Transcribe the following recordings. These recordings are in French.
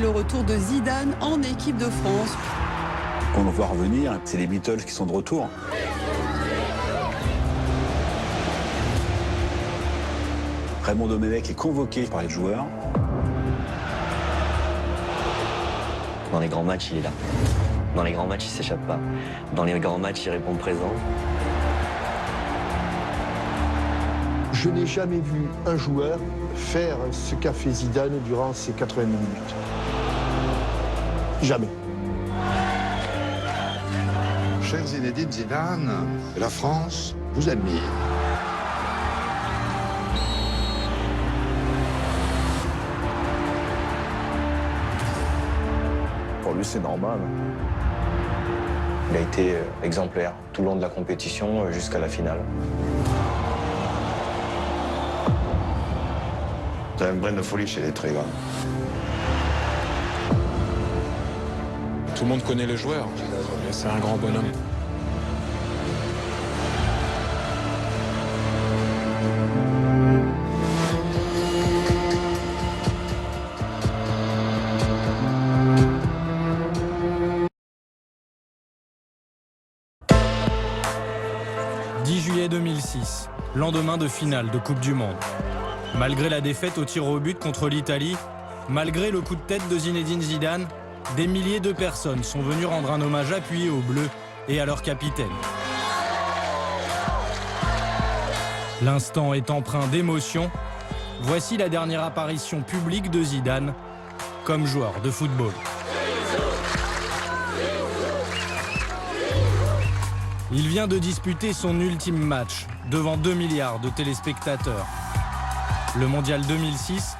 le retour de Zidane en équipe de France. On le voit revenir, c'est les Beatles qui sont de retour. Raymond Domenech est convoqué par les joueurs. Dans les grands matchs, il est là. Dans les grands matchs, il s'échappe pas. Dans les grands matchs, il répond présent. Je n'ai jamais vu un joueur faire ce qu'a fait Zidane durant ces 80 minutes. Jamais. Cher Zinedine Zidane, la France vous admire. Pour lui, c'est normal. Il a été exemplaire tout le long de la compétition jusqu'à la finale. T'as un brin de folie chez les très grands. Tout le monde connaît le joueur. C'est un grand bonhomme. « 10 juillet 2006, lendemain de finale de Coupe du Monde. Malgré la défaite au tir au but contre l'Italie, malgré le coup de tête de Zinedine Zidane, des milliers de personnes sont venues rendre un hommage appuyé aux Bleus et à leur capitaine. L'instant est empreint d'émotion. Voici la dernière apparition publique de Zidane comme joueur de football. Il vient de disputer son ultime match devant 2 milliards de téléspectateurs. Le Mondial 2006,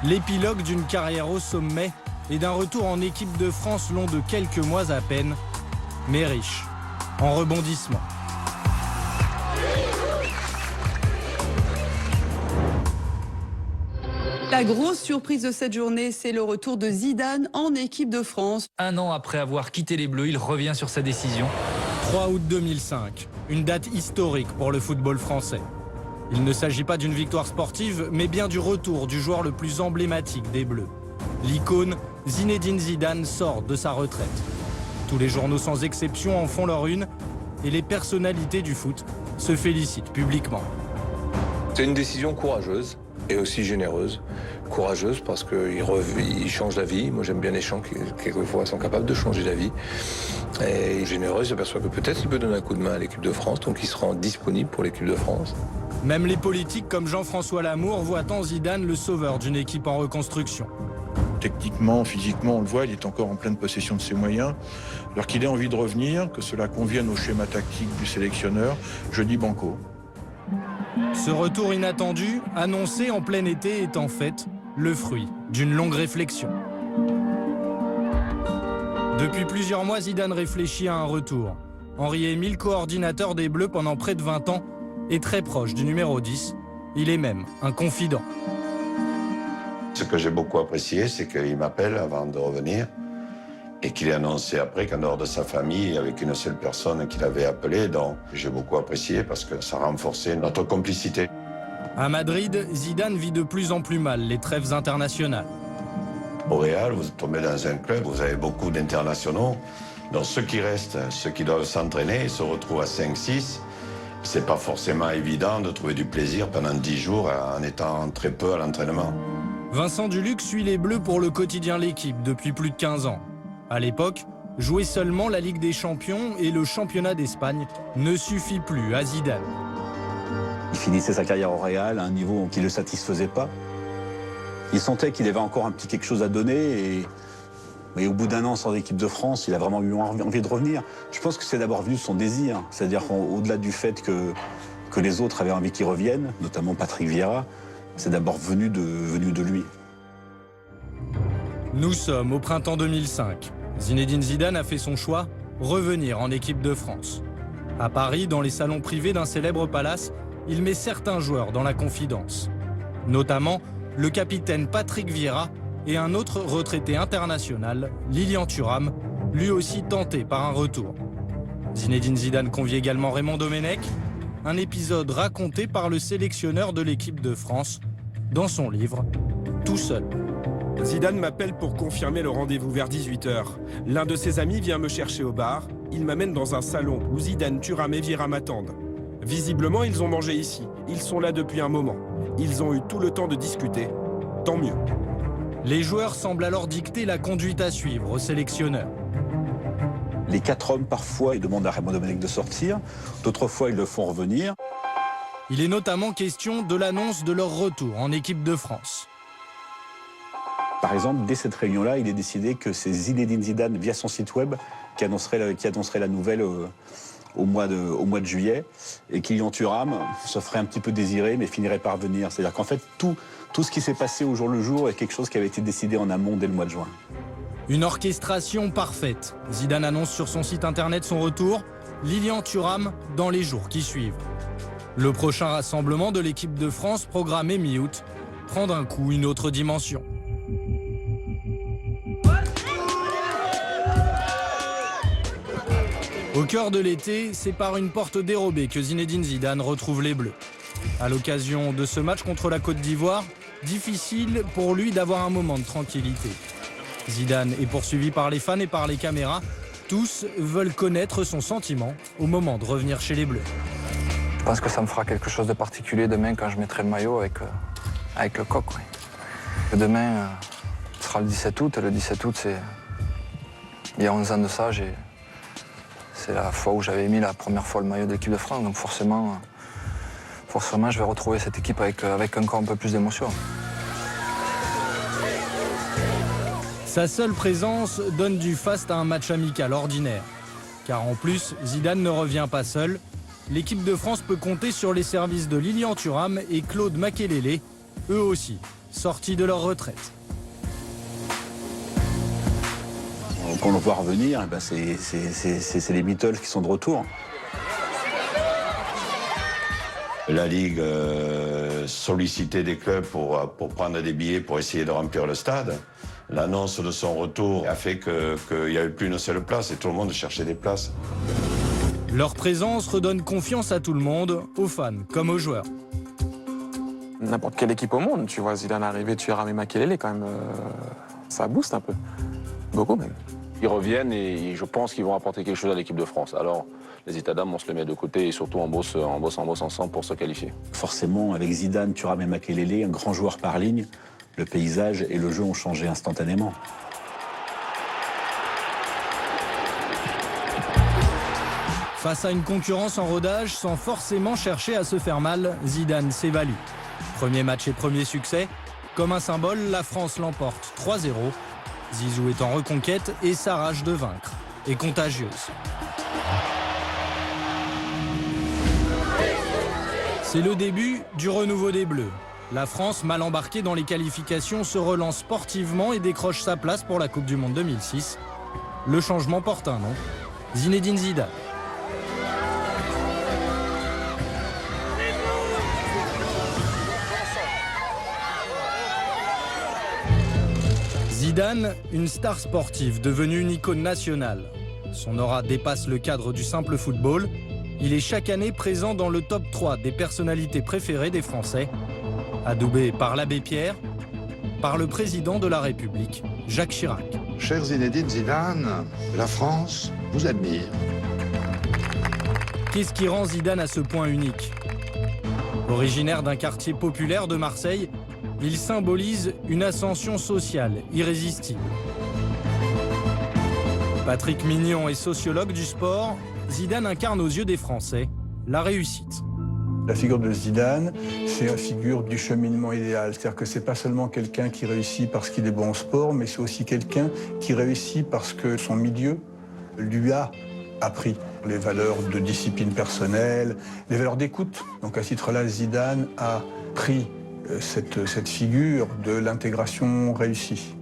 l'épilogue d'une carrière au sommet et d'un retour en équipe de France long de quelques mois à peine, mais riche en rebondissements. La grosse surprise de cette journée, c'est le retour de Zidane en équipe de France. Un an après avoir quitté les Bleus, il revient sur sa décision. 3 août 2005, une date historique pour le football français. Il ne s'agit pas d'une victoire sportive, mais bien du retour du joueur le plus emblématique des Bleus. L'icône Zinedine Zidane sort de sa retraite. Tous les journaux sans exception en font leur une et les personnalités du foot se félicitent publiquement. C'est une décision courageuse et aussi généreuse. Courageuse parce qu'il change la vie. Moi j'aime bien les gens qui quelquefois sont capables de changer la vie. Et généreuse, j'aperçois que peut-être il peut donner un coup de main à l'équipe de France, donc il se rend disponible pour l'équipe de France. Même les politiques comme Jean-François Lamour voient en Zidane le sauveur d'une équipe en reconstruction. Techniquement, physiquement, on le voit, il est encore en pleine possession de ses moyens. Alors qu'il ait envie de revenir, que cela convienne au schéma tactique du sélectionneur, je dis banco. Ce retour inattendu, annoncé en plein été, est en fait le fruit d'une longue réflexion. Depuis plusieurs mois, Zidane réfléchit à un retour. Henri-Émile, coordinateur des Bleus pendant près de 20 ans, est très proche du numéro 10. Il est même un confident. Ce que j'ai beaucoup apprécié, c'est qu'il m'appelle avant de revenir et qu'il ait annoncé après qu'en dehors de sa famille, il n'y avait qu'une seule personne qu'il avait appelé. Donc j'ai beaucoup apprécié parce que ça renforçait notre complicité. À Madrid, Zidane vit de plus en plus mal les trêves internationales. Au Real, vous tombez dans un club, vous avez beaucoup d'internationaux. Donc ceux qui restent, ceux qui doivent s'entraîner, se retrouvent à 5-6. C'est pas forcément évident de trouver du plaisir pendant 10 jours en étant très peu à l'entraînement. Vincent Duluc suit les Bleus pour le quotidien L'Équipe depuis plus de 15 ans. À l'époque, jouer seulement la Ligue des Champions et le championnat d'Espagne ne suffit plus à Zidane. Il finissait sa carrière au Real à un niveau qui ne le satisfaisait pas. Il sentait qu'il avait encore un petit quelque chose à donner mais au bout d'un an sans équipe de France, il a vraiment eu envie de revenir. Je pense que c'est d'abord venu de son désir, c'est-à-dire qu'au-delà du fait que les autres avaient envie qu'il revienne, notamment Patrick Vieira, c'est d'abord venu de lui. Nous sommes au printemps 2005. Zinedine Zidane a fait son choix, revenir en équipe de France. À Paris, dans les salons privés d'un célèbre palace, il met certains joueurs dans la confidence. Notamment le capitaine Patrick Vieira et un autre retraité international, Lilian Thuram, lui aussi tenté par un retour. Zinedine Zidane convie également Raymond Domenech, un épisode raconté par le sélectionneur de l'équipe de France dans son livre « Tout seul ». Zidane m'appelle pour confirmer le rendez-vous vers 18h. L'un de ses amis vient me chercher au bar. Il m'amène dans un salon où Zidane, Thuram et Vieira m'attendent. Visiblement, ils ont mangé ici. Ils sont là depuis un moment. Ils ont eu tout le temps de discuter. Tant mieux. Les joueurs semblent alors dicter la conduite à suivre au sélectionneur. Les 4 hommes, parfois, ils demandent à Raymond Domenech de sortir. D'autres fois, ils le font revenir. Il est notamment question de l'annonce de leur retour en équipe de France. Par exemple, dès cette réunion-là, il est décidé que c'est Zinedine Zidane, via son site web, qui annoncerait la nouvelle au mois de juillet. Et Kylian Thuram se ferait un petit peu désirer, mais finirait par venir. C'est-à-dire qu'en fait, tout ce qui s'est passé au jour le jour est quelque chose qui avait été décidé en amont dès le mois de juin. Une orchestration parfaite. Zidane annonce sur son site internet son retour. Lilian Thuram dans les jours qui suivent. Le prochain rassemblement de l'équipe de France, programmé mi-août, prend d'un coup une autre dimension. Au cœur de l'été, c'est par une porte dérobée que Zinedine Zidane retrouve les Bleus. À l'occasion de ce match contre la Côte d'Ivoire, difficile pour lui d'avoir un moment de tranquillité. Zidane est poursuivi par les fans et par les caméras. Tous veulent connaître son sentiment au moment de revenir chez les Bleus. Je pense que ça me fera quelque chose de particulier demain quand je mettrai le maillot avec le coq. Oui. Demain, ce sera le 17 août. Et le 17 août, c'est il y a 11 ans de ça. C'est la fois où j'avais mis la première fois le maillot de l'équipe de France. Donc forcément, je vais retrouver cette équipe avec encore un peu plus d'émotion. Sa seule présence donne du faste à un match amical ordinaire. Car en plus, Zidane ne revient pas seul. L'équipe de France peut compter sur les services de Lilian Thuram et Claude Makélélé, eux aussi, sortis de leur retraite. Quand on le voit revenir, eh ben c'est les Beatles qui sont de retour. La Ligue sollicitait des clubs pour prendre des billets pour essayer de remplir le stade. L'annonce de son retour a fait qu'il n'y avait plus une seule place et tout le monde cherchait des places. Leur présence redonne confiance à tout le monde, aux fans comme aux joueurs. N'importe quelle équipe au monde, tu vois Zidane arriver, Thuram et Makélélé, quand même, ça booste un peu. Beaucoup même. Ils reviennent et je pense qu'ils vont apporter quelque chose à l'équipe de France. Alors, les états d'âme, on se les met de côté et surtout on bosse ensemble pour se qualifier. Forcément, avec Zidane, Thuram et Makélélé, un grand joueur par ligne, le paysage et le jeu ont changé instantanément. Face à une concurrence en rodage, sans forcément chercher à se faire mal, Zidane s'évalue. Premier match et premier succès. Comme un symbole, la France l'emporte 3-0. Zizou est en reconquête et sa rage de vaincre est contagieuse. C'est le début du renouveau des Bleus. La France, mal embarquée dans les qualifications, se relance sportivement et décroche sa place pour la Coupe du Monde 2006. Le changement porte un nom, Zinedine Zidane. Zidane, une star sportive devenue une icône nationale. Son aura dépasse le cadre du simple football. Il est chaque année présent dans le top 3 des personnalités préférées des Français, adoubé par l'abbé Pierre, par le président de la République, Jacques Chirac. Cher Zinedine Zidane, la France vous admire. Qu'est-ce qui rend Zidane à ce point unique? Originaire d'un quartier populaire de Marseille, il symbolise une ascension sociale irrésistible. Patrick Mignon est sociologue du sport. Zidane incarne aux yeux des Français la réussite. La figure de Zidane, c'est la figure du cheminement idéal. C'est-à-dire que c'est pas seulement quelqu'un qui réussit parce qu'il est bon au sport, mais c'est aussi quelqu'un qui réussit parce que son milieu lui a appris les valeurs de discipline personnelle, les valeurs d'écoute. Donc à ce titre-là, Zidane a pris cette figure de l'intégration réussie.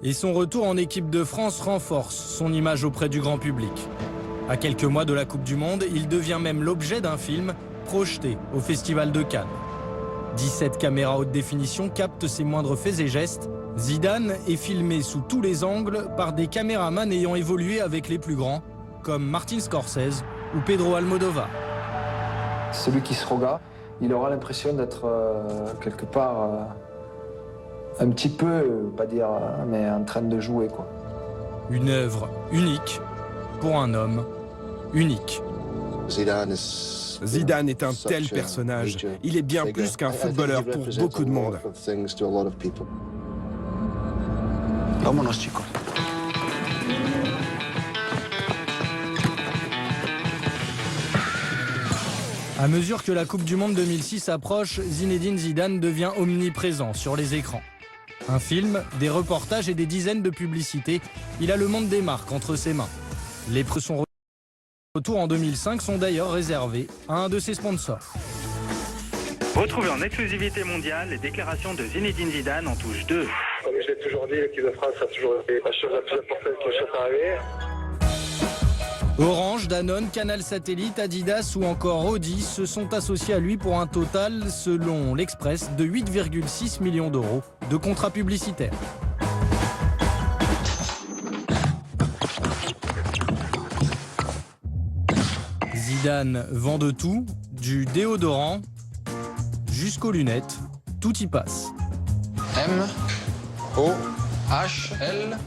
Et son retour en équipe de France renforce son image auprès du grand public. À quelques mois de la Coupe du Monde, il devient même l'objet d'un film projeté au Festival de Cannes. 17 caméras haute définition captent ses moindres faits et gestes. Zidane est filmé sous tous les angles par des caméramans ayant évolué avec les plus grands, comme Martin Scorsese ou Pedro Almodovar. Celui qui se regarde, il aura l'impression d'être quelque part Un petit peu, pas dire, mais en train de jouer, quoi. Une œuvre unique pour un homme unique. Zidane est un tel personnage. Il est bien plus qu'un footballeur pour beaucoup de monde. Vámonos, chicos. À mesure que la Coupe du Monde 2006 approche, Zinedine Zidane devient omniprésent sur les écrans. Un film, des reportages et des dizaines de publicités, il a le monde des marques entre ses mains. Les prix de son retour en 2005 sont d'ailleurs réservés à un de ses sponsors. Retrouvez en exclusivité mondiale les déclarations de Zinedine Zidane en touche 2. Comme je l'ai toujours dit, l'équipe de France a toujours été la chose la plus importante qui soit arrivée. Orange, Danone, Canal Satellite, Adidas ou encore Audi se sont associés à lui pour un total, selon l'Express, de 8,6 millions d'euros de contrats publicitaires. Zidane vend de tout, du déodorant jusqu'aux lunettes, tout y passe. M-O-H-L